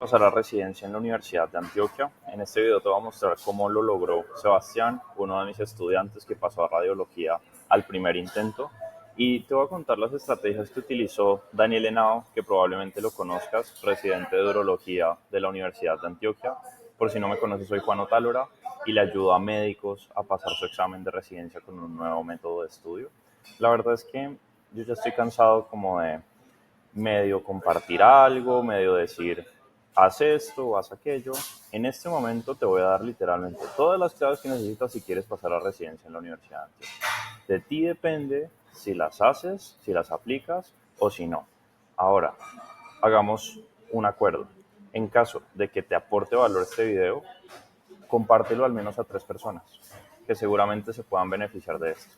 pasar a residencia en la Universidad de Antioquia. En este video te voy a mostrar cómo lo logró Sebastián, uno de mis estudiantes que pasó a radiología al primer intento. Y te voy a contar las estrategias que utilizó Daniel Henao, que probablemente lo conozcas, residente de urología de la Universidad de Antioquia. Por si no me conoces, soy Juan Otálora y le ayudo a médicos a pasar su examen de residencia con un nuevo método de estudio. La verdad es que yo ya estoy cansado como de medio compartir algo, medio decir, haz esto, haz aquello. En este momento te voy a dar literalmente todas las claves que necesitas si quieres pasar a residencia en la Universidad de Antioquia. De ti depende si las haces, si las aplicas o si no. Ahora, hagamos un acuerdo. En caso de que te aporte valor este video, compártelo al menos a 3 personas que seguramente se puedan beneficiar de esto.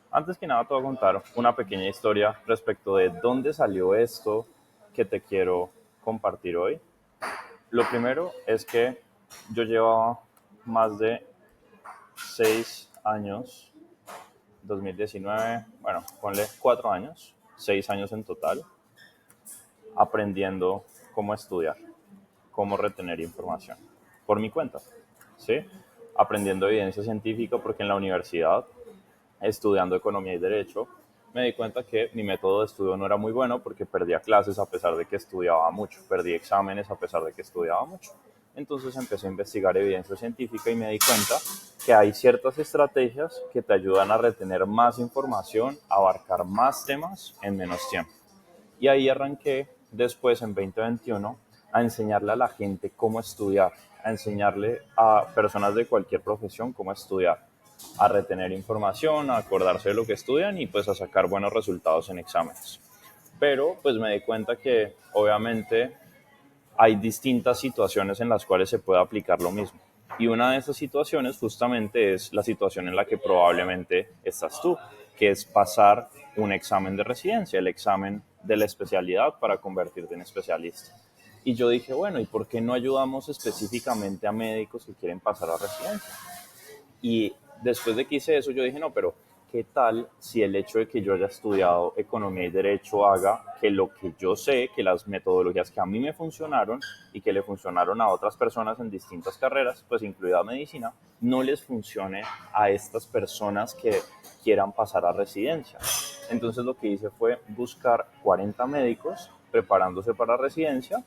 Antes que nada te voy a contar una pequeña historia respecto de dónde salió esto que te quiero compartir hoy. Lo primero es que yo llevaba más de 6 años, 2019, bueno, ponle 4 años, 6 años en total, aprendiendo cómo estudiar, cómo retener información, por mi cuenta, ¿sí? Aprendiendo evidencia científica porque en la universidad, estudiando economía y derecho, me di cuenta que mi método de estudio no era muy bueno porque perdía clases a pesar de que estudiaba mucho, perdí exámenes a pesar de que estudiaba mucho. Entonces empecé a investigar evidencia científica y me di cuenta que hay ciertas estrategias que te ayudan a retener más información, a abarcar más temas en menos tiempo. Y ahí arranqué después en 2021 a enseñarle a la gente cómo estudiar, a enseñarle a personas de cualquier profesión cómo estudiar, a retener información, a acordarse de lo que estudian y pues a sacar buenos resultados en exámenes. Pero pues me di cuenta que obviamente hay distintas situaciones en las cuales se puede aplicar lo mismo. Y una de esas situaciones justamente es la situación en la que probablemente estás tú, que es pasar un examen de residencia, el examen de la especialidad para convertirte en especialista. Y yo dije, bueno, ¿y por qué no ayudamos específicamente a médicos que quieren pasar a residencia? Y después de que hice eso, yo dije, no, pero ¿qué tal si el hecho de que yo haya estudiado economía y derecho haga que lo que yo sé, que las metodologías que a mí me funcionaron y que le funcionaron a otras personas en distintas carreras, pues incluida medicina, no les funcione a estas personas que quieran pasar a residencia? Entonces lo que hice fue buscar 40 médicos preparándose para residencia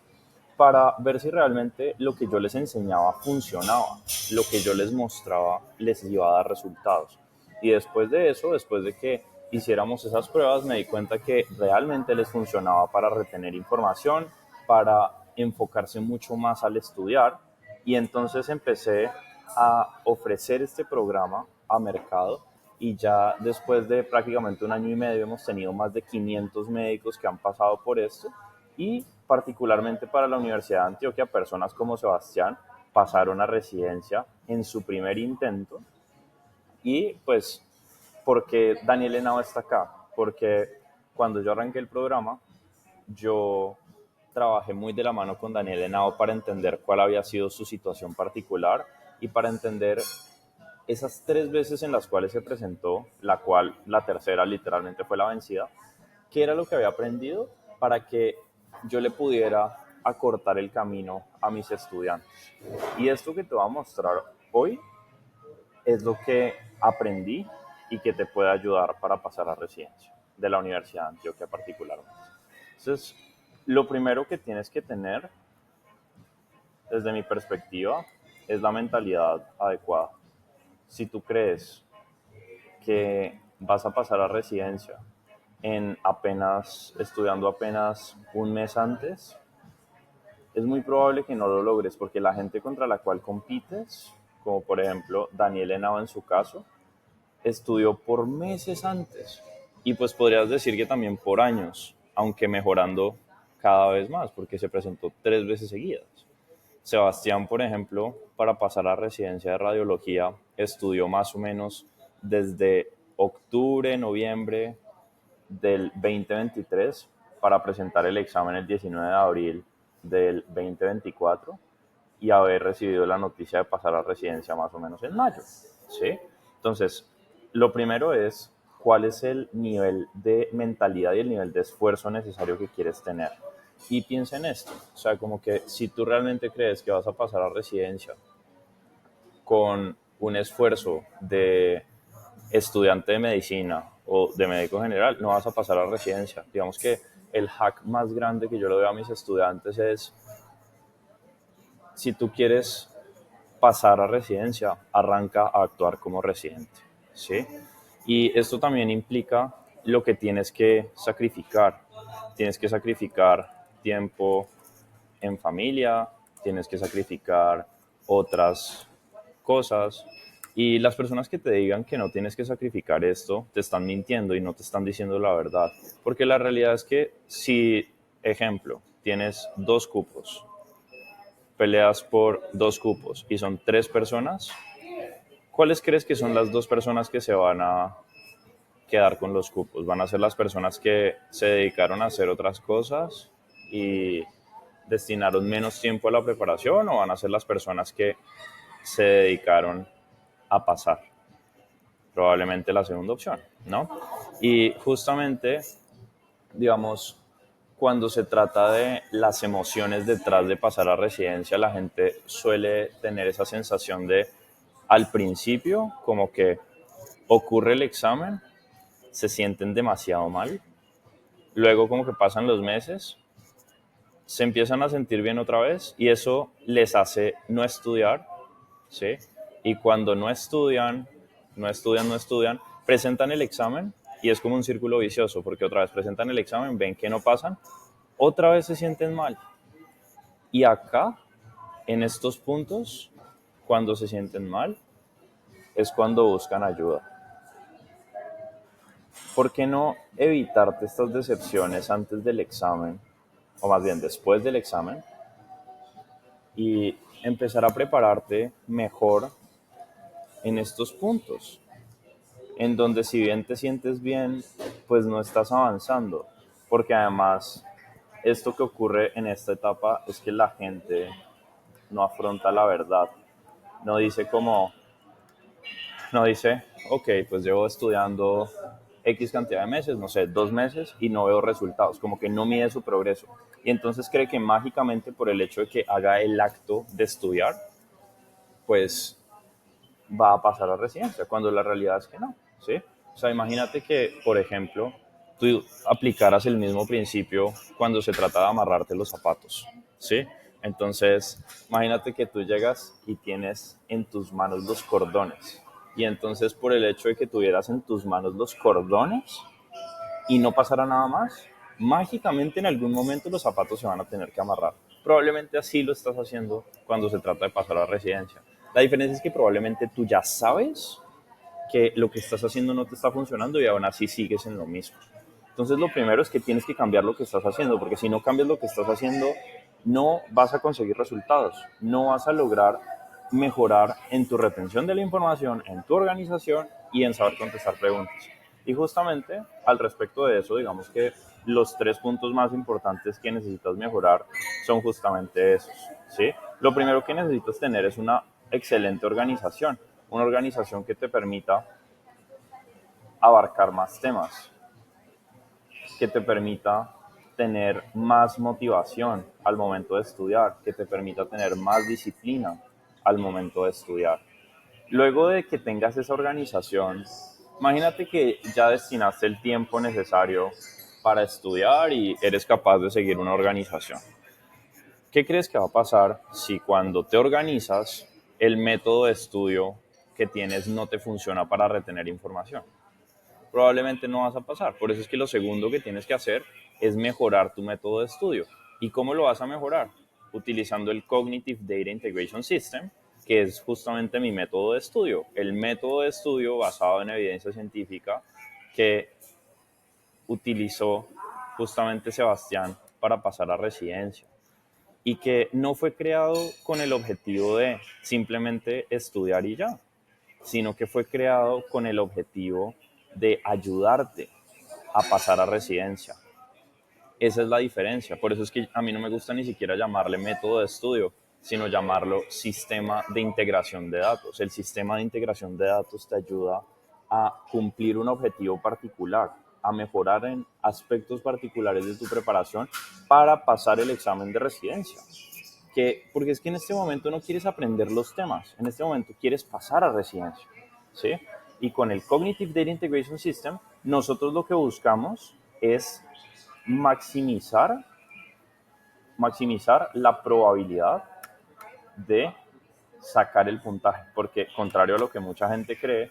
para ver si realmente lo que yo les enseñaba funcionaba, lo que yo les mostraba les iba a dar resultados. Y después de eso, después de que hiciéramos esas pruebas, me di cuenta que realmente les funcionaba para retener información, para enfocarse mucho más al estudiar. Y entonces empecé a ofrecer este programa a mercado y ya después de prácticamente un año y medio hemos tenido más de 500 médicos que han pasado por esto y particularmente para la Universidad de Antioquia, personas como Sebastián pasaron a residencia en su primer intento. Y pues, ¿por qué Daniel Henao está acá? Porque cuando yo arranqué el programa, yo trabajé muy de la mano con Daniel Henao para entender cuál había sido su situación particular y para entender esas 3 veces en las cuales se presentó, la cual la tercera literalmente fue la vencida, qué era lo que había aprendido para que yo le pudiera acortar el camino a mis estudiantes. Y esto que te voy a mostrar hoy es lo que aprendí y que te puede ayudar para pasar a residencia de la Universidad de Antioquia particularmente. Entonces, lo primero que tienes que tener, desde mi perspectiva, es la mentalidad adecuada. Si tú crees que vas a pasar a residencia en apenas, estudiando apenas un mes antes, es muy probable que no lo logres porque la gente contra la cual compites, como por ejemplo Daniel Henao en su caso, estudió por meses antes y pues podrías decir que también por años, aunque mejorando cada vez más porque se presentó 3 veces seguidas. Sebastián, por ejemplo, para pasar a residencia de radiología, estudió más o menos desde octubre, noviembre del 2023 para presentar el examen el 19 de abril del 2024 y haber recibido la noticia de pasar a residencia más o menos en mayo, ¿sí? Entonces, lo primero es cuál es el nivel de mentalidad y el nivel de esfuerzo necesario que quieres tener. Y piensa en esto, o sea, como que si tú realmente crees que vas a pasar a residencia con un esfuerzo de estudiante de medicina o de médico general, no vas a pasar a residencia. Digamos que el hack más grande que yo le doy a mis estudiantes es, si tú quieres pasar a residencia, arranca a actuar como residente, ¿sí? Y esto también implica lo que tienes que sacrificar. Tienes que sacrificar tiempo en familia, tienes que sacrificar otras cosas. Y las personas que te digan que no tienes que sacrificar esto, te están mintiendo y no te están diciendo la verdad. Porque la realidad es que si, ejemplo, tienes 2 cupos, peleas por 2 cupos y son 3 personas, ¿cuáles crees que son las 2 personas que se van a quedar con los cupos? ¿Van a ser las personas que se dedicaron a hacer otras cosas y destinaron menos tiempo a la preparación, o van a ser las personas que se dedicaron a pasar? Probablemente la segunda opción, ¿no? Y justamente, digamos, cuando se trata de las emociones detrás de pasar a residencia, la gente suele tener esa sensación de, al principio, como que ocurre el examen, se sienten demasiado mal, luego como que pasan los meses, se empiezan a sentir bien otra vez y eso les hace no estudiar, ¿sí? Y cuando no estudian, presentan el examen y es como un círculo vicioso, porque otra vez presentan el examen, ven que no pasan, otra vez se sienten mal. Y acá, en estos puntos, cuando se sienten mal, es cuando buscan ayuda. ¿Por qué no evitarte estas decepciones antes del examen, o más bien después del examen, y empezar a prepararte mejor en estos puntos, en donde si bien te sientes bien, pues no estás avanzando? Porque además, esto que ocurre en esta etapa es que la gente no afronta la verdad. No dice como, no dice, ok, pues llevo estudiando X cantidad de meses, no sé, 2 meses y no veo resultados, como que no mide su progreso. Y entonces cree que mágicamente por el hecho de que haga el acto de estudiar, pues va a pasar a residencia, cuando la realidad es que no, ¿sí? O sea, imagínate que, por ejemplo, tú aplicaras el mismo principio cuando se trata de amarrarte los zapatos, ¿sí? Entonces, imagínate que tú llegas y tienes en tus manos los cordones. Y entonces, por el hecho de que tuvieras en tus manos los cordones y no pasara nada más, mágicamente en algún momento los zapatos se van a tener que amarrar. Probablemente así lo estás haciendo cuando se trata de pasar a la residencia. La diferencia es que probablemente tú ya sabes que lo que estás haciendo no te está funcionando y aún así sigues en lo mismo. Entonces lo primero es que tienes que cambiar lo que estás haciendo, porque si no cambias lo que estás haciendo, no vas a conseguir resultados, no vas a lograr mejorar en tu retención de la información, en tu organización y en saber contestar preguntas. Y justamente al respecto de eso, digamos que los 3 puntos más importantes que necesitas mejorar son justamente esos, ¿sí? Lo primero que necesitas tener es una excelente organización, una organización que te permita abarcar más temas, que te permita tener más motivación al momento de estudiar, que te permita tener más disciplina al momento de estudiar. Luego de que tengas esa organización, imagínate que ya destinaste el tiempo necesario para estudiar y eres capaz de seguir una organización. ¿Qué crees que va a pasar si cuando te organizas el método de estudio que tienes no te funciona para retener información? Probablemente no vas a pasar. Por eso es que lo segundo que tienes que hacer es mejorar tu método de estudio. ¿Y cómo lo vas a mejorar? Utilizando el Cognitive Data Integration System, que es justamente mi método de estudio. El método de estudio basado en evidencia científica que utilizó justamente Sebastián para pasar a residencia, y que no fue creado con el objetivo de simplemente estudiar y ya, sino que fue creado con el objetivo de ayudarte a pasar a residencia. Esa es la diferencia. Por eso es que a mí no me gusta ni siquiera llamarle método de estudio, sino llamarlo sistema de integración de datos. El sistema de integración de datos te ayuda a cumplir un objetivo particular. a mejorar en aspectos particulares de tu preparación para pasar el examen de residencia. Porque es que en este momento no quieres aprender los temas, en este momento quieres pasar a residencia, ¿sí? Y con el Cognitive Data Integration System, nosotros lo que buscamos es maximizar la probabilidad de sacar el puntaje, porque contrario a lo que mucha gente cree,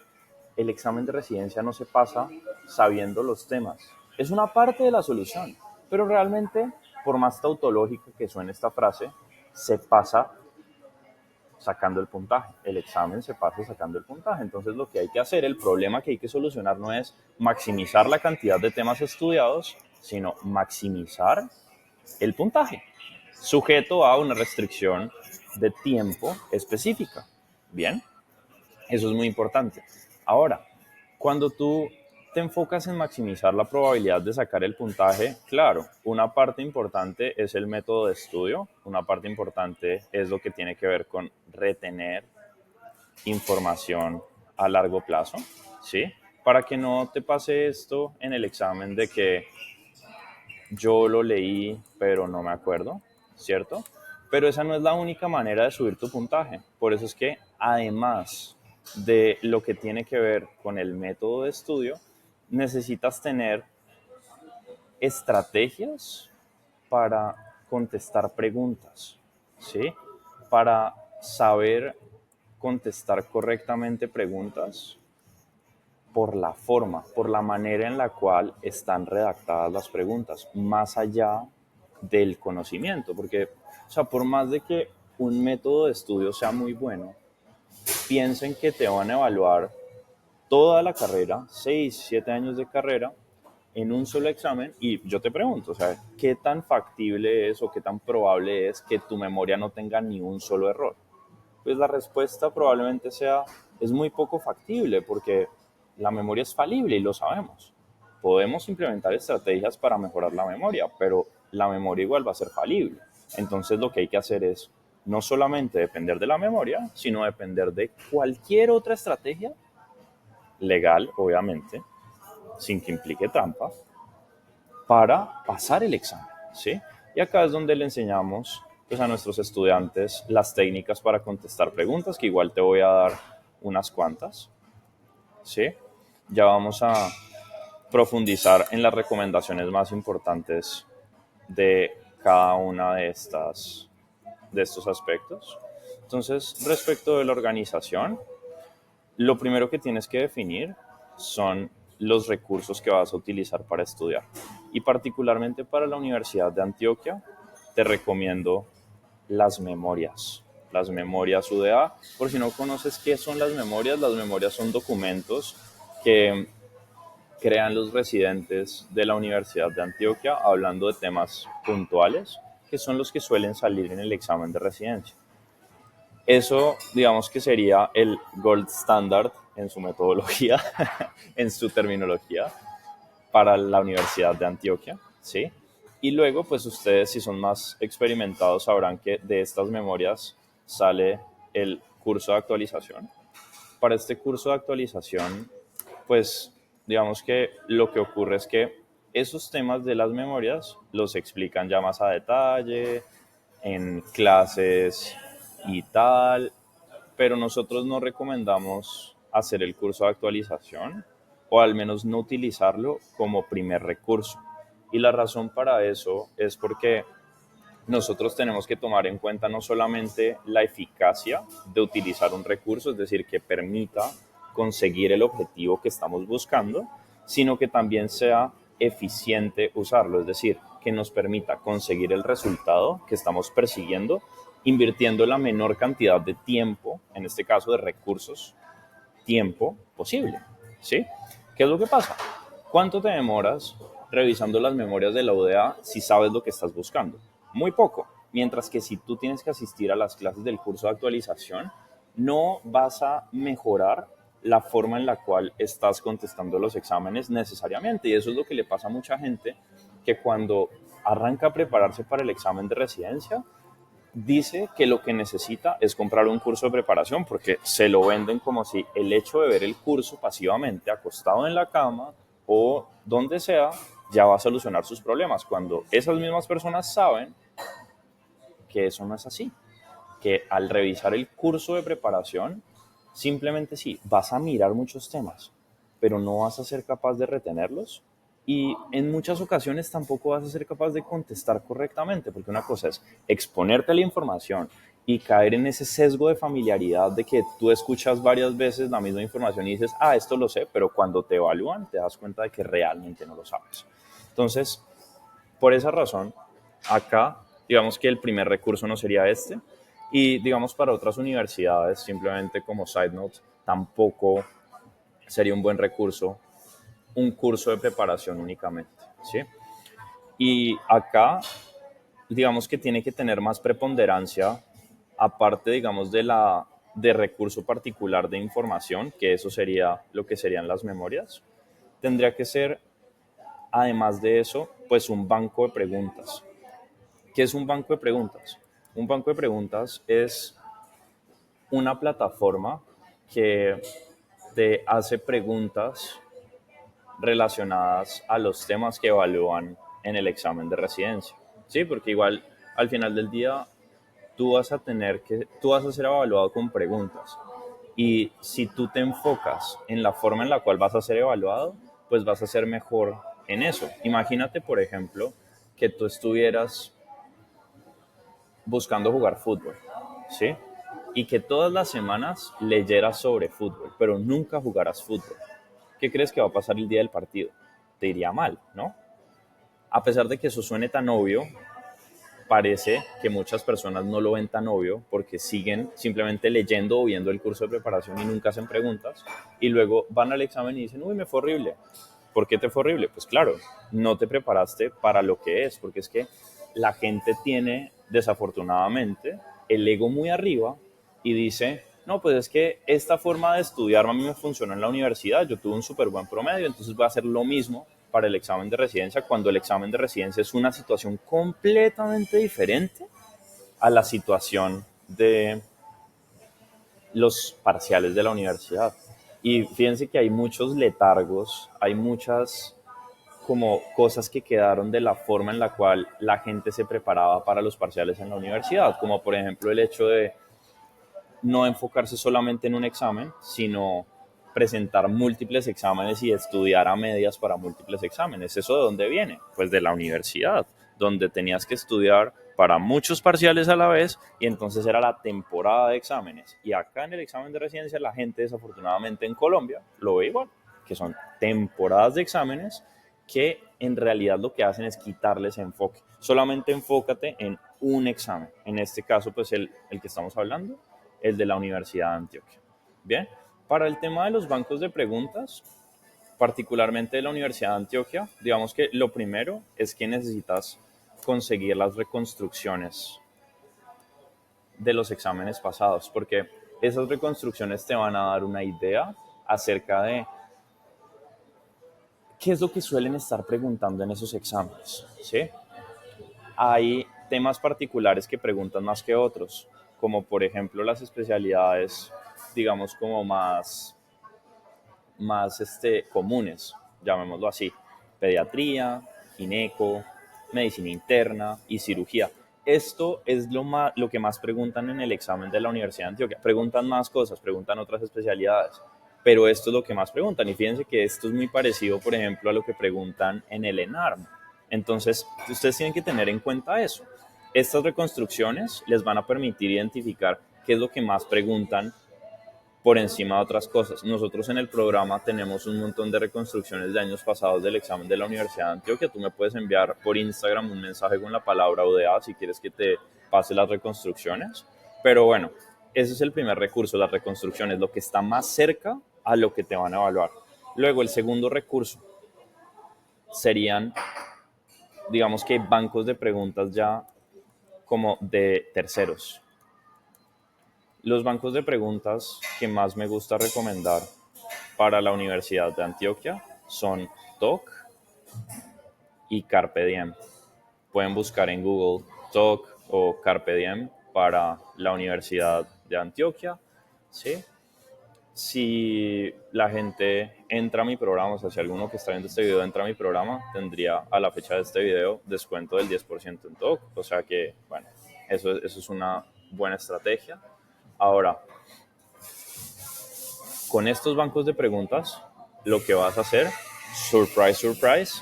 el examen de residencia no se pasa sabiendo los temas. Es una parte de la solución, pero realmente, por más tautológica que suene esta frase, se pasa sacando el puntaje. El examen se pasa sacando el puntaje. Entonces lo que hay que hacer, el problema que hay que solucionar no es maximizar la cantidad de temas estudiados, sino maximizar el puntaje, sujeto a una restricción de tiempo específica. Bien, eso es muy importante. Ahora, cuando tú te enfocas en maximizar la probabilidad de sacar el puntaje, claro, una parte importante es el método de estudio, una parte importante es lo que tiene que ver con retener información a largo plazo, ¿sí? Para que no te pase esto en el examen de que yo lo leí, pero no me acuerdo, ¿cierto? Pero esa no es la única manera de subir tu puntaje. Por eso es que además de lo que tiene que ver con el método de estudio, necesitas tener estrategias para contestar preguntas, ¿sí? Para saber contestar correctamente preguntas por la forma, por la manera en la cual están redactadas las preguntas, más allá del conocimiento, porque, o sea, por más de que un método de estudio sea muy bueno, piensen que te van a evaluar toda la carrera, 6, 7 años de carrera, en un solo examen, y yo te pregunto, o sea, ¿qué tan factible es o qué tan probable es que tu memoria no tenga ni un solo error? Pues la respuesta probablemente es muy poco factible, porque la memoria es falible y lo sabemos. Podemos implementar estrategias para mejorar la memoria, pero la memoria igual va a ser falible. Entonces lo que hay que hacer es no solamente depender de la memoria, sino depender de cualquier otra estrategia, legal obviamente, sin que implique trampa, para pasar el examen, ¿sí? Y acá es donde le enseñamos pues, a nuestros estudiantes las técnicas para contestar preguntas, que igual te voy a dar unas cuantas, ¿sí? Ya vamos a profundizar en las recomendaciones más importantes de cada una de estos aspectos. Entonces, respecto de la organización, lo primero que tienes que definir son los recursos que vas a utilizar para estudiar. Y particularmente para la Universidad de Antioquia, te recomiendo las memorias UDA. Por si no conoces qué son las memorias son documentos que crean los residentes de la Universidad de Antioquia hablando de temas puntuales, que son los que suelen salir en el examen de residencia. Eso, digamos que sería el gold standard en su metodología, en su terminología, para la Universidad de Antioquia, ¿sí? Y luego, pues ustedes, si son más experimentados, sabrán que de estas memorias sale el curso de actualización. Para este curso de actualización, pues digamos que lo que ocurre es que esos temas de las memorias los explican ya más a detalle en clases y tal, pero nosotros no recomendamos hacer el curso de actualización o al menos no utilizarlo como primer recurso. Y la razón para eso es porque nosotros tenemos que tomar en cuenta no solamente la eficacia de utilizar un recurso, es decir, que permita conseguir el objetivo que estamos buscando, sino que también sea eficiente usarlo, es decir, que nos permita conseguir el resultado que estamos persiguiendo, invirtiendo la menor cantidad de tiempo, en este caso de recursos, tiempo posible, ¿sí? ¿Qué es lo que pasa? ¿Cuánto te demoras revisando las memorias de la UDA si sabes lo que estás buscando? Muy poco. Mientras que si tú tienes que asistir a las clases del curso de actualización, no vas a mejorar la forma en la cual estás contestando los exámenes necesariamente. Y eso es lo que le pasa a mucha gente que cuando arranca a prepararse para el examen de residencia, dice que lo que necesita es comprar un curso de preparación porque se lo venden como si el hecho de ver el curso pasivamente acostado en la cama o donde sea, ya va a solucionar sus problemas, cuando esas mismas personas saben que eso no es así, que al revisar el curso de preparación, simplemente sí, vas a mirar muchos temas, pero no vas a ser capaz de retenerlos y en muchas ocasiones tampoco vas a ser capaz de contestar correctamente, porque una cosa es exponerte a la información y caer en ese sesgo de familiaridad de que tú escuchas varias veces la misma información y dices, ah, esto lo sé, pero cuando te evalúan te das cuenta de que realmente no lo sabes. Entonces, por esa razón, acá, digamos que el primer recurso no sería este. Y digamos para otras universidades, simplemente como side note, tampoco sería un buen recurso un curso de preparación únicamente, ¿sí? Y acá, digamos que tiene que tener más preponderancia, aparte, digamos, de recurso particular de información, que eso sería lo que serían las memorias, tendría que ser, además de eso, pues un banco de preguntas. ¿Qué es un banco de preguntas? Un banco de preguntas es una plataforma que te hace preguntas relacionadas a los temas que evalúan en el examen de residencia. Sí, porque igual al final del día tú vas a ser evaluado con preguntas. Y si tú te enfocas en la forma en la cual vas a ser evaluado, pues vas a ser mejor en eso. Imagínate, por ejemplo, que tú estuvieras buscando jugar fútbol, ¿sí? Y que todas las semanas leyeras sobre fútbol, pero nunca jugaras fútbol. ¿Qué crees que va a pasar el día del partido? Te iría mal, ¿no? A pesar de que eso suene tan obvio, parece que muchas personas no lo ven tan obvio porque siguen simplemente leyendo o viendo el curso de preparación y nunca hacen preguntas y luego van al examen y dicen, uy, me fue horrible. ¿Por qué te fue horrible? Pues claro, no te preparaste para lo que es, porque es que la gente tiene, desafortunadamente, el ego muy arriba y dice, no, pues es que esta forma de estudiar a mí me funcionó en la universidad, yo tuve un súper buen promedio, entonces voy a hacer lo mismo para el examen de residencia, cuando el examen de residencia es una situación completamente diferente a la situación de los parciales de la universidad. Y fíjense que hay muchos letargos, hay muchas como cosas que quedaron de la forma en la cual la gente se preparaba para los parciales en la universidad, como por ejemplo el hecho de no enfocarse solamente en un examen, sino presentar múltiples exámenes y estudiar a medias para múltiples exámenes. ¿Eso de dónde viene? Pues de la universidad, donde tenías que estudiar para muchos parciales a la vez y entonces era la temporada de exámenes. Y acá en el examen de residencia la gente desafortunadamente en Colombia lo ve igual, que son temporadas de exámenes que en realidad lo que hacen es quitarles enfoque. Solamente enfócate en un examen. En este caso, pues el que estamos hablando, el de la Universidad de Antioquia. Bien, para el tema de los bancos de preguntas, particularmente de la Universidad de Antioquia, digamos que lo primero es que necesitas conseguir las reconstrucciones de los exámenes pasados, porque esas reconstrucciones te van a dar una idea acerca de qué es lo que suelen estar preguntando en esos exámenes, ¿sí? Hay temas particulares que preguntan más que otros, como por ejemplo las especialidades, digamos, como más comunes, llamémoslo así, pediatría, gineco, medicina interna y cirugía. Esto es lo que más preguntan en el examen de la Universidad de Antioquia. Preguntan más cosas, preguntan otras especialidades, pero esto es lo que más preguntan. Y fíjense que esto es muy parecido, por ejemplo, a lo que preguntan en el ENARM. Entonces, ustedes tienen que tener en cuenta eso. Estas reconstrucciones les van a permitir identificar qué es lo que más preguntan por encima de otras cosas. Nosotros en el programa tenemos un montón de reconstrucciones de años pasados del examen de la Universidad de Antioquia. Tú me puedes enviar por Instagram un mensaje con la palabra ODA si quieres que te pase las reconstrucciones. Pero bueno, ese es el primer recurso, las reconstrucciones, lo que está más cerca a lo que te van a evaluar. Luego, el segundo recurso serían, digamos que bancos de preguntas ya como de terceros. Los bancos de preguntas que más me gusta recomendar para la Universidad de Antioquia son TOC y Carpe Diem. Pueden buscar en Google TOC o Carpe Diem para la Universidad de Antioquia, ¿sí? si la gente entra a mi programa, o sea, si alguno que está viendo este video entra a mi programa, tendría a la fecha de este video descuento del 10% en todo. O sea que, bueno, eso es una buena estrategia. Ahora, con estos bancos de preguntas, lo que vas a hacer, surprise, surprise,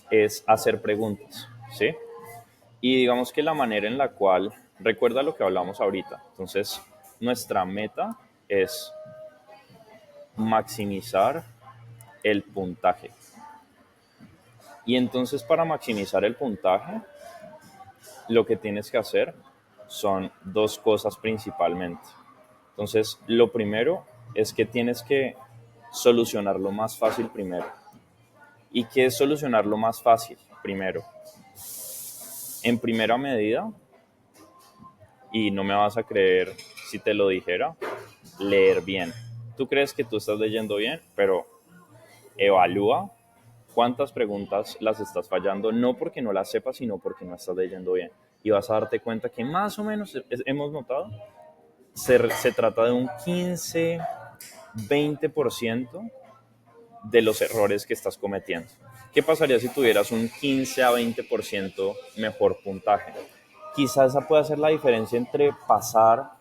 es hacer preguntas, ¿sí? Y digamos que la manera en la cual, recuerda lo que hablamos ahorita, entonces nuestra meta es maximizar el puntaje. Y entonces para maximizar el puntaje, lo que tienes que hacer son dos cosas principalmente. Entonces, lo primero es que tienes que solucionar lo más fácil primero. ¿Y qué es solucionar lo más fácil primero? En primera medida, y no me vas a creer si te lo dijera, leer bien. Tú crees que tú estás leyendo bien, pero evalúa cuántas preguntas las estás fallando, no porque no las sepas, sino porque no estás leyendo bien. Y vas a darte cuenta que más o menos hemos notado, se trata de un 15-20% de los errores que estás cometiendo. ¿Qué pasaría si tuvieras un 15 a 20% mejor puntaje? Quizás esa pueda ser la diferencia entre pasar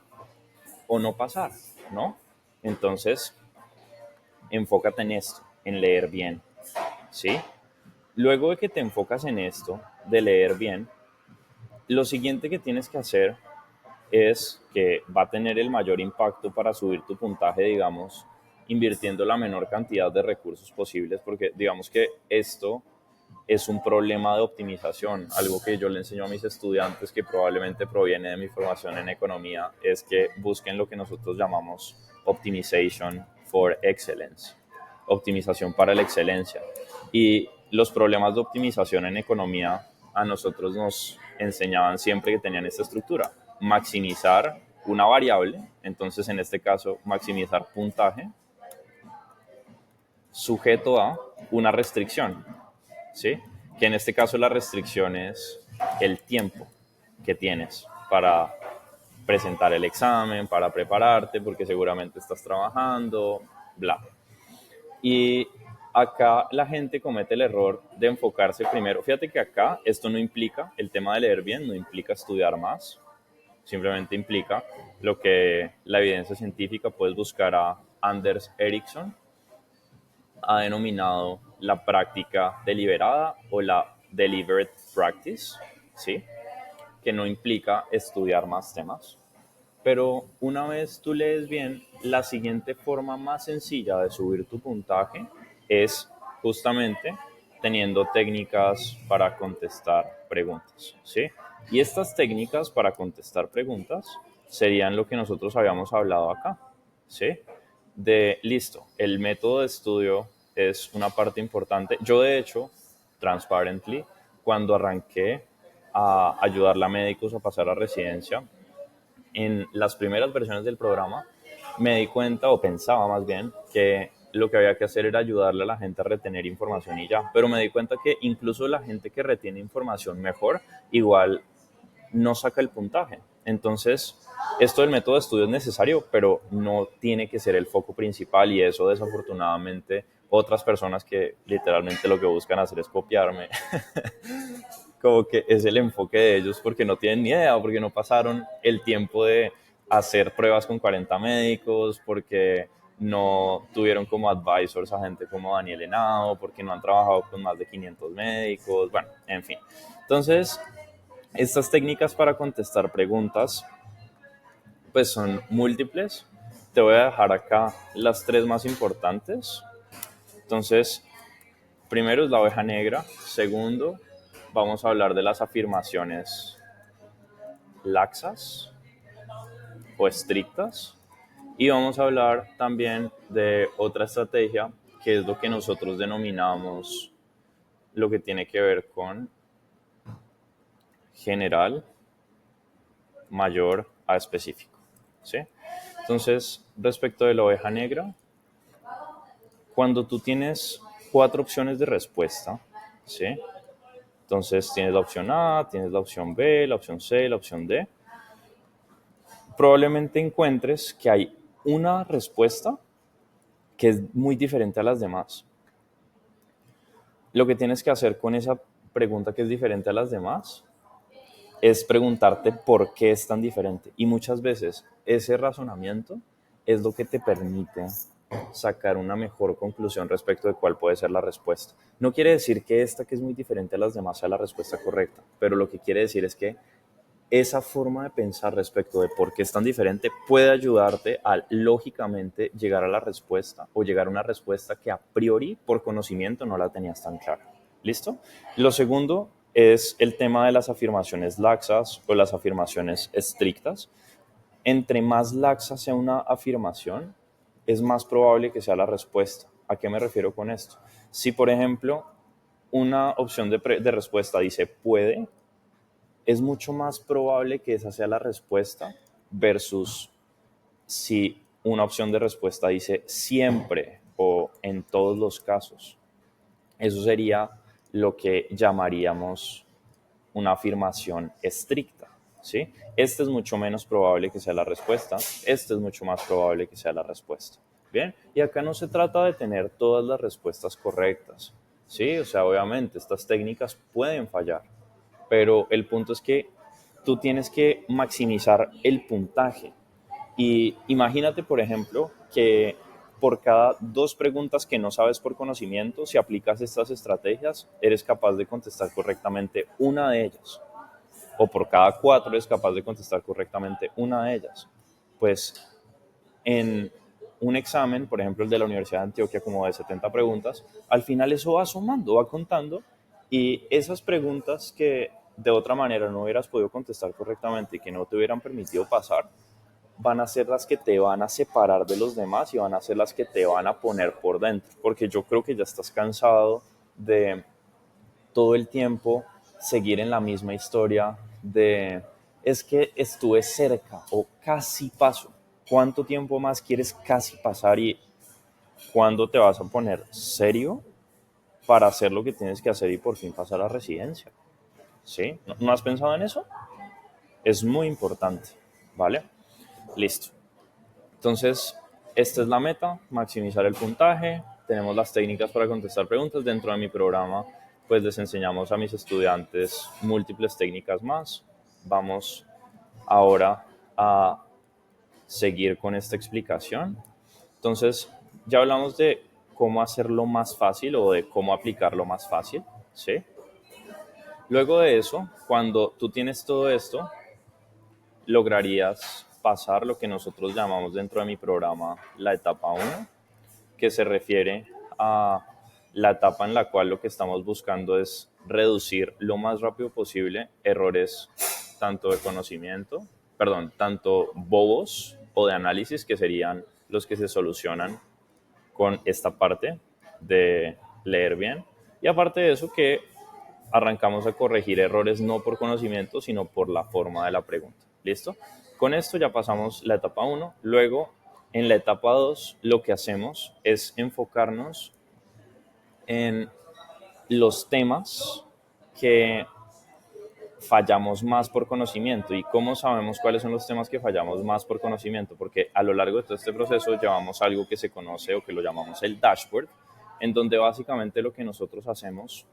o no pasar, ¿no? Entonces, enfócate en esto, en leer bien, ¿sí? Luego de que te enfocas en esto, de leer bien, lo siguiente que tienes que hacer es que va a tener el mayor impacto para subir tu puntaje, digamos, invirtiendo la menor cantidad de recursos posibles, porque digamos que esto es un problema de optimización. Algo que yo le enseño a mis estudiantes, que probablemente proviene de mi formación en economía, es que busquen lo que nosotros llamamos optimization for excellence, optimización para la excelencia. Y los problemas de optimización en economía a nosotros nos enseñaban siempre que tenían esta estructura: maximizar una variable, entonces en este caso maximizar puntaje, sujeto a una restricción, ¿sí? Que en este caso la restricción es el tiempo que tienes para presentar el examen, para prepararte, porque seguramente estás trabajando, bla. Y acá la gente comete el error de enfocarse primero. Fíjate que acá esto no implica, el tema de leer bien no implica estudiar más, simplemente implica lo que la evidencia científica, puedes buscar a Anders Ericsson, ha denominado la práctica deliberada o la deliberate practice, ¿sí? Que no implica estudiar más temas. Pero una vez tú lees bien, la siguiente forma más sencilla de subir tu puntaje es justamente teniendo técnicas para contestar preguntas, ¿sí? Y estas técnicas para contestar preguntas serían lo que nosotros habíamos hablado acá, ¿sí? De, listo, el método de estudio es una parte importante. Yo, de hecho, transparently, cuando arranqué a ayudarle a médicos a pasar a residencia, en las primeras versiones del programa, me di cuenta, o pensaba más bien, que lo que había que hacer era ayudarle a la gente a retener información y ya. Pero me di cuenta que incluso la gente que retiene información mejor, igual no saca el puntaje. Entonces, esto del método de estudio es necesario, pero no tiene que ser el foco principal, y eso desafortunadamente otras personas que literalmente lo que buscan hacer es copiarme, como que es el enfoque de ellos porque no tienen ni idea, porque no pasaron el tiempo de hacer pruebas con 40 médicos, porque no tuvieron como advisors a gente como Daniel Henao, porque no han trabajado con más de 500 médicos, bueno, en fin. Entonces, estas técnicas para contestar preguntas pues son múltiples. Te voy a dejar acá las tres más importantes. Entonces, primero es la oveja negra. Segundo, vamos a hablar de las afirmaciones laxas o estrictas. Y vamos a hablar también de otra estrategia, que es lo que nosotros denominamos lo que tiene que ver con general mayor a específico, ¿sí? Entonces, respecto de la oveja negra, cuando tú tienes cuatro opciones de respuesta, ¿sí? Entonces tienes la opción A, tienes la opción B, la opción C, la opción D. Probablemente encuentres que hay una respuesta que es muy diferente a las demás. Lo que tienes que hacer con esa pregunta que es diferente a las demás es preguntarte por qué es tan diferente. Y muchas veces ese razonamiento es lo que te permite sacar una mejor conclusión respecto de cuál puede ser la respuesta. No quiere decir que esta que es muy diferente a las demás sea la respuesta correcta, pero lo que quiere decir es que esa forma de pensar respecto de por qué es tan diferente puede ayudarte a lógicamente llegar a la respuesta o llegar a una respuesta que a priori por conocimiento no la tenías tan clara. ¿Listo? Lo segundo es el tema de las afirmaciones laxas o las afirmaciones estrictas. Entre más laxa sea una afirmación, es más probable que sea la respuesta. ¿A qué me refiero con esto? Si, por ejemplo, una opción de respuesta dice puede, es mucho más probable que esa sea la respuesta versus si una opción de respuesta dice siempre o en todos los casos. Eso sería lo que llamaríamos una afirmación estricta, ¿sí? Este es mucho menos probable que sea la respuesta, este es mucho más probable que sea la respuesta. Bien, y acá no se trata de tener todas las respuestas correctas, ¿sí? O sea, obviamente estas técnicas pueden fallar, pero el punto es que tú tienes que maximizar el puntaje. Y imagínate, por ejemplo, que por cada 2 preguntas que no sabes por conocimiento, si aplicas estas estrategias, eres capaz de contestar correctamente una de ellas. O por cada 4 eres capaz de contestar correctamente una de ellas. Pues en un examen, por ejemplo el de la Universidad de Antioquia, como de 70 preguntas, al final eso va sumando, va contando, y esas preguntas que de otra manera no hubieras podido contestar correctamente y que no te hubieran permitido pasar, van a ser las que te van a separar de los demás y van a ser las que te van a poner por dentro, porque yo creo que ya estás cansado de todo el tiempo seguir en la misma historia de es que estuve cerca o casi paso. ¿Cuánto tiempo más quieres casi pasar y cuándo te vas a poner serio para hacer lo que tienes que hacer y por fin pasar a la residencia? ¿Sí? ¿No has pensado en eso? Es muy importante, ¿vale? Listo. Entonces, esta es la meta, maximizar el puntaje. Tenemos las técnicas para contestar preguntas. Dentro de mi programa, pues les enseñamos a mis estudiantes múltiples técnicas más. Vamos ahora a seguir con esta explicación. Entonces, ya hablamos de cómo hacerlo más fácil o de cómo aplicarlo más fácil, ¿sí? Luego de eso, cuando tú tienes todo esto, lograrías pasar lo que nosotros llamamos dentro de mi programa la etapa 1, que se refiere a la etapa en la cual lo que estamos buscando es reducir lo más rápido posible errores tanto de conocimiento, tanto bobos o de análisis, que serían los que se solucionan con esta parte de leer bien. Y aparte de eso, que arrancamos a corregir errores no por conocimiento, sino por la forma de la pregunta. ¿Listo? Con esto ya pasamos la etapa 1. Luego, en la etapa 2, lo que hacemos es enfocarnos en los temas que fallamos más por conocimiento. ¿Y cómo sabemos cuáles son los temas que fallamos más por conocimiento? Porque a lo largo de todo este proceso llevamos algo que se conoce o que lo llamamos el dashboard, en donde básicamente lo que nosotros hacemos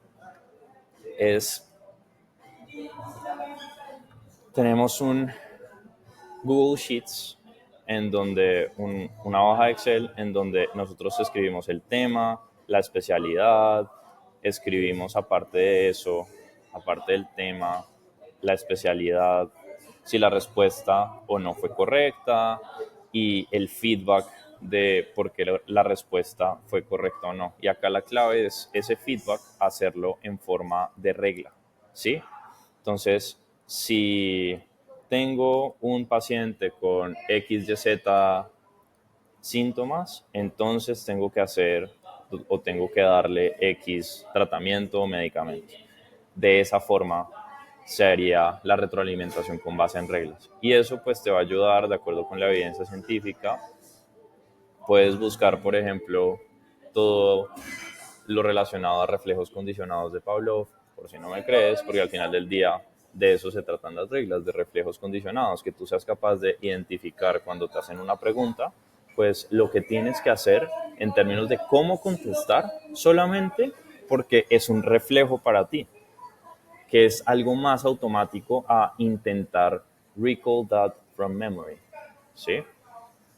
es, tenemos un Google Sheets, en donde una hoja de Excel en donde nosotros escribimos el tema, la especialidad, escribimos aparte de eso, aparte del tema, la especialidad, si la respuesta o no fue correcta y el feedback de por qué la respuesta fue correcta o no. Y acá la clave es ese feedback, hacerlo en forma de regla, ¿sí? Entonces, si tengo un paciente con XYZ síntomas, entonces tengo que hacer o tengo que darle X tratamiento o medicamento. De esa forma se haría la retroalimentación con base en reglas. Y eso pues te va a ayudar, de acuerdo con la evidencia científica. Puedes buscar, por ejemplo, todo lo relacionado a reflejos condicionados de Pavlov, por si no me crees, porque al final del día de eso se tratan las reglas, de reflejos condicionados, que tú seas capaz de identificar cuando te hacen una pregunta, pues lo que tienes que hacer en términos de cómo contestar solamente porque es un reflejo para ti, que es algo más automático a intentar recall that from memory, ¿sí?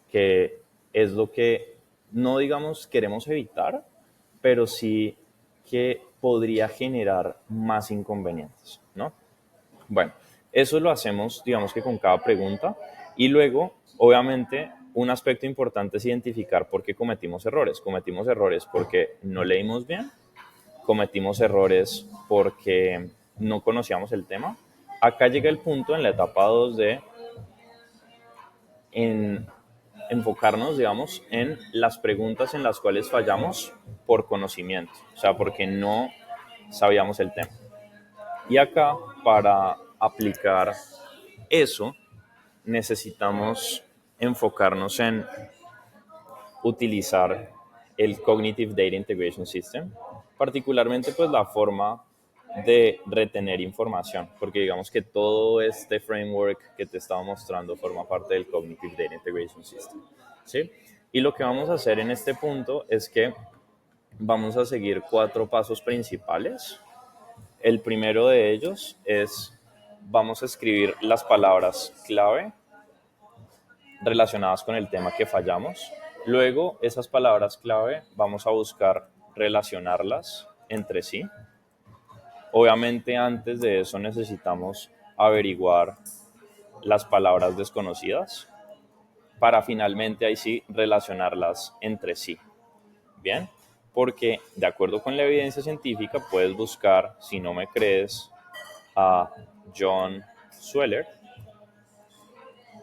Que es lo que no digamos queremos evitar, pero sí que podría generar más inconvenientes, ¿no? Bueno, eso lo hacemos, digamos que con cada pregunta y luego, obviamente, un aspecto importante es identificar por qué cometimos errores. Cometimos errores porque no leímos bien, cometimos errores porque no conocíamos el tema. Acá llega el punto en la etapa 2 de en enfocarnos, digamos, en las preguntas en las cuales fallamos por conocimiento, o sea, porque no sabíamos el tema. Y acá, para aplicar eso, necesitamos enfocarnos en utilizar el Cognitive Data Integration System, particularmente pues la forma de retener información, porque digamos que todo este framework que te estaba mostrando forma parte del Cognitive Data Integration System, ¿sí? Y lo que vamos a hacer en este punto es que vamos a seguir 4 pasos principales. El primero de ellos es, vamos a escribir las palabras clave relacionadas con el tema que fallamos. Luego, esas palabras clave vamos a buscar relacionarlas entre sí. Obviamente, antes de eso necesitamos averiguar las palabras desconocidas para finalmente ahí sí relacionarlas entre sí. Bien, porque de acuerdo con la evidencia científica puedes buscar, si no me crees, a John Sweller,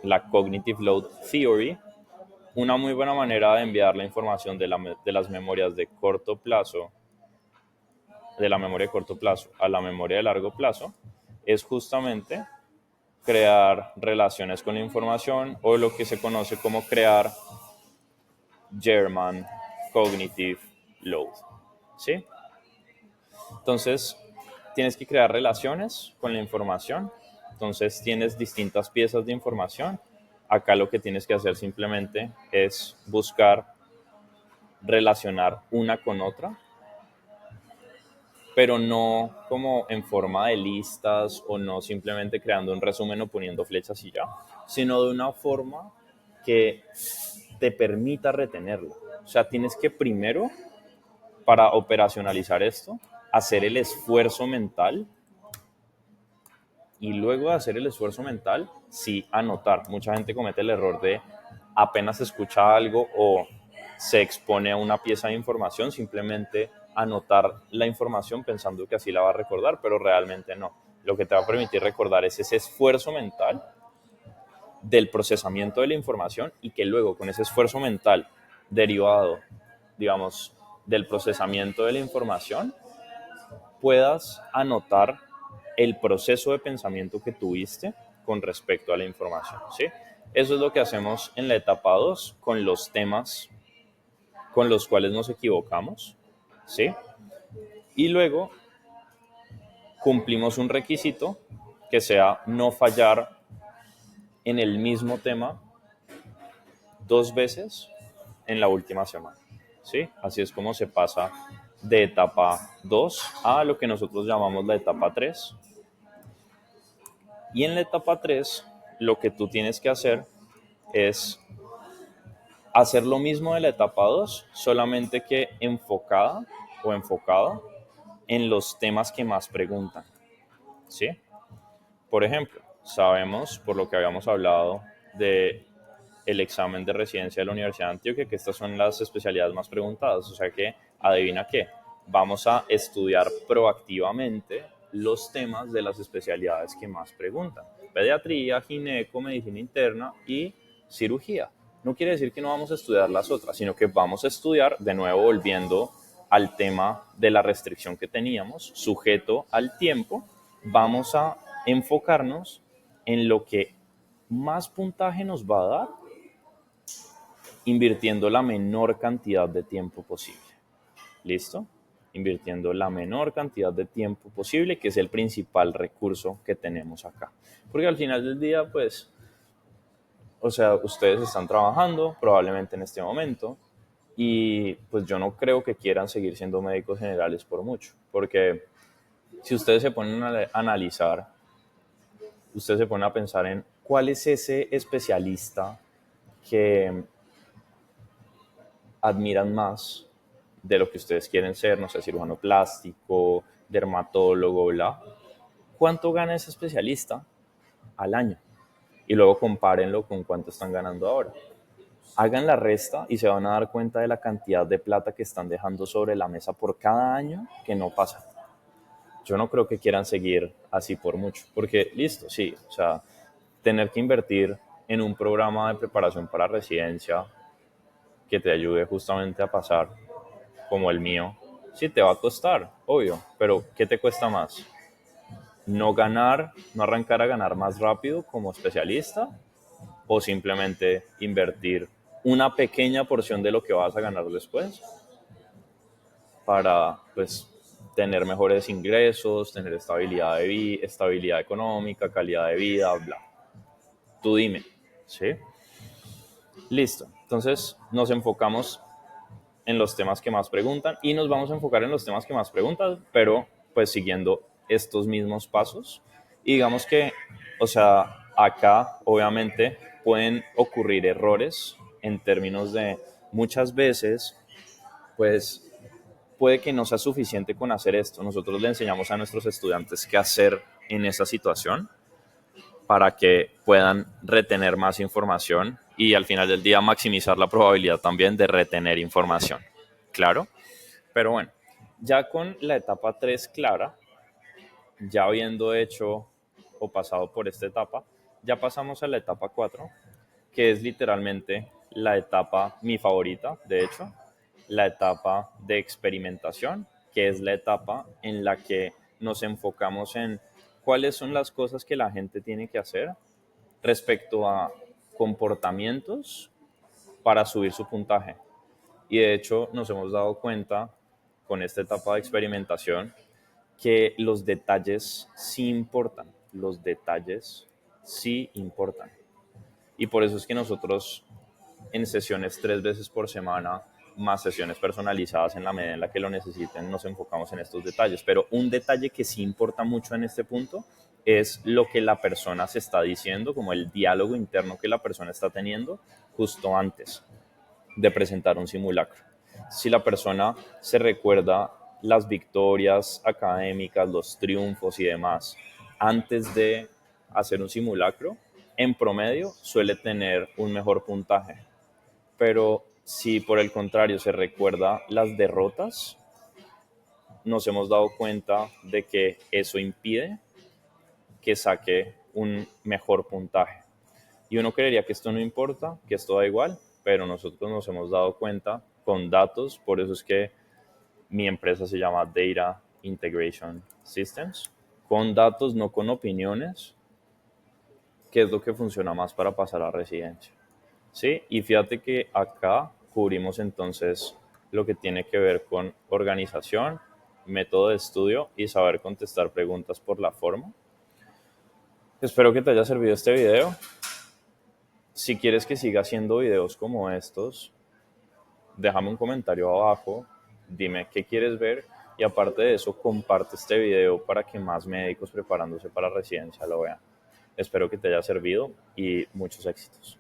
la Cognitive Load Theory. Una muy buena manera de enviar la información de las memorias de corto plazo, de la memoria de corto plazo a la memoria de largo plazo, es justamente crear relaciones con la información o lo que se conoce como crear German Cognitive Load, ¿sí? Entonces, tienes que crear relaciones con la información. Entonces, tienes distintas piezas de información. Acá lo que tienes que hacer simplemente es buscar relacionar una con otra, pero no como en forma de listas o no simplemente creando un resumen o poniendo flechas y ya, sino de una forma que te permita retenerlo. O sea, tienes que primero, para operacionalizar esto, hacer el esfuerzo mental y luego de hacer el esfuerzo mental, sí anotar. Mucha gente comete el error de apenas escucha algo o se expone a una pieza de información, simplemente anotar la información pensando que así la va a recordar, pero realmente no. Lo que te va a permitir recordar es ese esfuerzo mental del procesamiento de la información y que luego con ese esfuerzo mental derivado, digamos, del procesamiento de la información, puedas anotar el proceso de pensamiento que tuviste con respecto a la información, ¿sí? Eso es lo que hacemos en la etapa 2 con los temas con los cuales nos equivocamos, ¿sí? Y luego cumplimos un requisito que sea no fallar en el mismo tema 2 veces en la última semana, ¿sí? Así es como se pasa de etapa 2 a lo que nosotros llamamos la etapa 3. Y en la etapa 3, lo que tú tienes que hacer es hacer lo mismo de la etapa 2, solamente que enfocada o enfocado en los temas que más preguntan, ¿sí? Por ejemplo, sabemos, por lo que habíamos hablado de el examen de residencia de la Universidad de Antioquia, que estas son las especialidades más preguntadas, o sea que, adivina qué, vamos a estudiar proactivamente los temas de las especialidades que más preguntan: pediatría, gineco, medicina interna y cirugía. No quiere decir que no vamos a estudiar las otras, sino que vamos a estudiar, de nuevo volviendo al tema de la restricción que teníamos, sujeto al tiempo, vamos a enfocarnos en lo que más puntaje nos va a dar invirtiendo la menor cantidad de tiempo posible. ¿Listo? Invirtiendo la menor cantidad de tiempo posible, que es el principal recurso que tenemos acá. Porque al final del día, pues, o sea, ustedes están trabajando probablemente en este momento y pues yo no creo que quieran seguir siendo médicos generales por mucho, porque si ustedes se ponen a analizar, ustedes se ponen a pensar en cuál es ese especialista que admiran más de lo que ustedes quieren ser, no sé, cirujano plástico, dermatólogo, bla. ¿Cuánto gana ese especialista al año? Y luego compárenlo con cuánto están ganando ahora. Hagan la resta y se van a dar cuenta de la cantidad de plata que están dejando sobre la mesa por cada año que no pasa. Yo no creo que quieran seguir así por mucho, porque listo, sí, o sea, tener que invertir en un programa de preparación para residencia que te ayude justamente a pasar, como el mío, sí te va a costar, obvio, pero ¿qué te cuesta más? ¿No ganar, no arrancar a ganar más rápido como especialista o simplemente invertir una pequeña porción de lo que vas a ganar después para pues tener mejores ingresos, tener estabilidad económica, calidad de vida, bla? Tú dime, ¿sí? Listo. Entonces nos enfocamos en los temas que más preguntan y nos vamos a enfocar en los temas que más preguntan, pero pues siguiendo estos mismos pasos. Y digamos que, o sea, acá obviamente pueden ocurrir errores en términos de muchas veces, pues puede que no sea suficiente con hacer esto. Nosotros le enseñamos a nuestros estudiantes qué hacer en esa situación para que puedan retener más información y al final del día maximizar la probabilidad también de retener información. Claro, pero bueno, ya con la etapa 3 clara, ya habiendo hecho o pasado por esta etapa, ya pasamos a la etapa 4, que es literalmente la etapa, mi favorita, de hecho, la etapa de experimentación, que es la etapa en la que nos enfocamos en cuáles son las cosas que la gente tiene que hacer respecto a comportamientos para subir su puntaje. Y de hecho nos hemos dado cuenta con esta etapa de experimentación que los detalles sí importan, los detalles sí importan. Y por eso es que nosotros en sesiones 3 veces por semana, más sesiones personalizadas en la medida en la que lo necesiten, nos enfocamos en estos detalles. Pero un detalle que sí importa mucho en este punto es lo que la persona se está diciendo, como el diálogo interno que la persona está teniendo justo antes de presentar un simulacro. Si la persona se recuerda las victorias académicas, los triunfos y demás antes de hacer un simulacro, en promedio suele tener un mejor puntaje. Pero si por el contrario se recuerda las derrotas, nos hemos dado cuenta de que eso impide que saque un mejor puntaje. Y uno creería que esto no importa, que esto da igual, pero nosotros nos hemos dado cuenta con datos, por eso es que mi empresa se llama Data Integration Systems, con datos, no con opiniones, qué es lo que funciona más para pasar a residencia. ¿Sí? Y fíjate que acá cubrimos entonces lo que tiene que ver con organización, método de estudio y saber contestar preguntas por la forma. Espero que te haya servido este video. Si quieres que siga haciendo videos como estos, déjame un comentario abajo, dime qué quieres ver y aparte de eso, comparte este video para que más médicos preparándose para residencia lo vean. Espero que te haya servido y muchos éxitos.